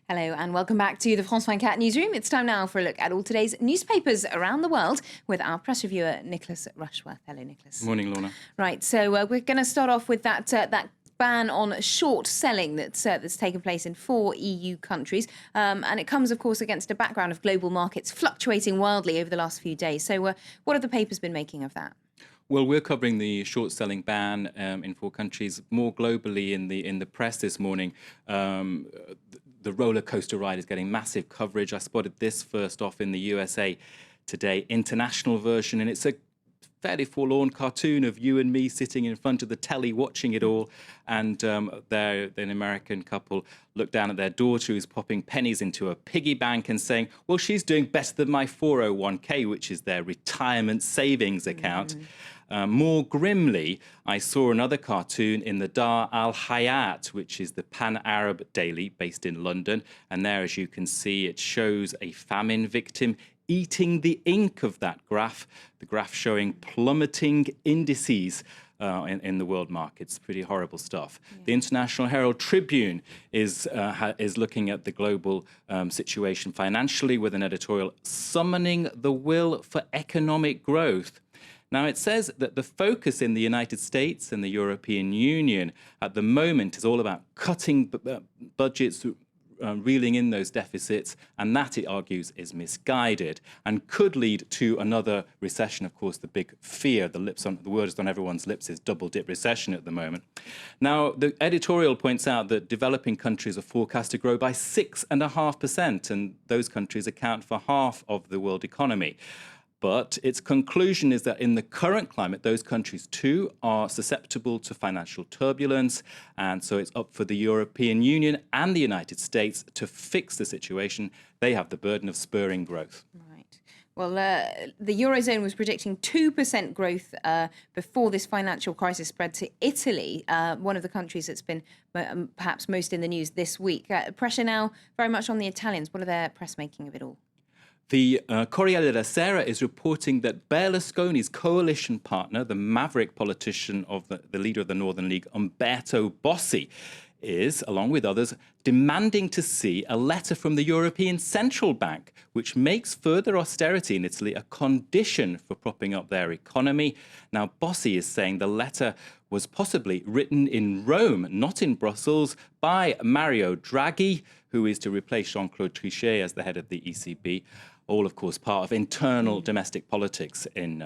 Hello and welcome back to the France 24 newsroom. It's time now for a look at all today's newspapers around the world with our press reviewer, Nicholas Rushworth. Hello, Nicholas. Morning, Lorna. Right, so we're going to start off with that ban on short selling that's taken place in 4 EU countries. And it comes, of course, against a background of global markets fluctuating wildly over the last few days. So what have the papers been making of that? Well, we're covering the short-selling ban in 4 countries more globally in the press this morning. The roller coaster ride is getting massive coverage. I spotted this first off in the USA Today international version, and it's a fairly forlorn cartoon of you and me sitting in front of the telly watching it all, and an American couple look down at their daughter who's popping pennies into a piggy bank and saying, well, she's doing better than my 401k, which is their retirement savings account. More grimly, I saw another cartoon in the Dar Al Hayat, which is the pan-Arab daily based in London. And there, as you can see, it shows a famine victim eating the ink of that graph, the graph showing plummeting indices in the world markets. Pretty horrible stuff. Yeah. The International Herald Tribune is looking at the global situation financially with an editorial summoning the will for economic growth. Now, it says that the focus in the United States and the European Union at the moment is all about cutting budgets, reeling in those deficits, and that, it argues, is misguided and could lead to another recession. Of course, the big fear, the word is on everyone's lips, is double-dip recession at the moment. Now, the editorial points out that developing countries are forecast to grow by 6.5%, and those countries account for half of the world economy. But its conclusion is that in the current climate, those countries too are susceptible to financial turbulence. And so it's up for the European Union and the United States to fix the situation. They have the burden of spurring growth. Right. Well, the Eurozone was predicting 2% growth before this financial crisis spread to Italy, one of the countries that's been perhaps most in the news this week. Pressure now very much on the Italians. What are their press making of it all? The Corriere della Sera is reporting that Berlusconi's coalition partner, the maverick politician of the leader of the Northern League, Umberto Bossi, is, along with others, demanding to see a letter from the European Central Bank, which makes further austerity in Italy a condition for propping up their economy. Now, Bossi is saying the letter was possibly written in Rome, not in Brussels, by Mario Draghi, who is to replace Jean-Claude Trichet as the head of the ECB. All, of course, part of internal domestic politics in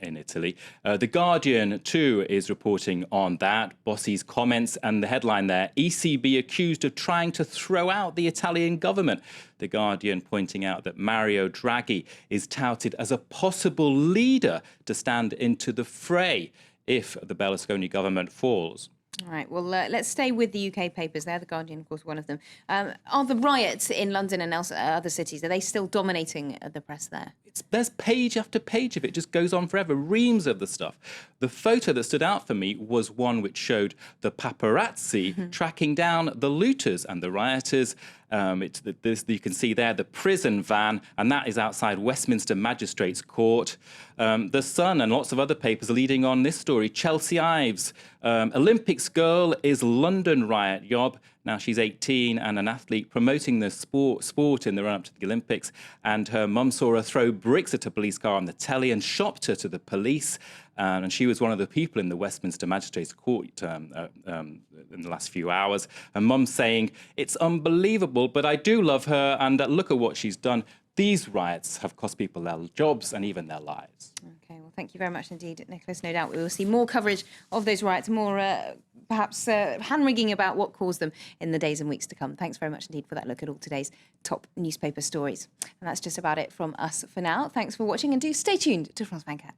Italy. The Guardian, too, is reporting on that, Bossi's comments, and the headline there, ECB accused of trying to throw out the Italian government. The Guardian pointing out that Mario Draghi is touted as a possible leader to stand into the fray if the Berlusconi government falls. All right, well, let's stay with the UK papers there. The Guardian, of course, one of them. Are the riots in London and other cities, are they still dominating the press there? There's page after page of it, just goes on forever, reams of the stuff. The photo that stood out for me was one which showed the paparazzi tracking down the looters and the rioters. You can see there the prison van, and that is outside Westminster Magistrates Court. The Sun and lots of other papers are leading on this story. Chelsea Ives, Olympics girl is London riot yob. Now, she's 18 and an athlete promoting the sport in the run-up to the Olympics, and her mum saw her throw bricks at a police car on the telly and shopped her to the police. And she was one of the people in the Westminster Magistrates Court in the last few hours. And mum saying, it's unbelievable, but I do love her, and look at what she's done. These riots have cost people their jobs and even their lives. OK, well, thank you very much indeed, Nicholas. No doubt we will see more coverage of those riots, more perhaps hand-wringing about what caused them in the days and weeks to come. Thanks very much indeed for that look at all today's top newspaper stories. And that's just about it from us for now. Thanks for watching, and do stay tuned to France 24.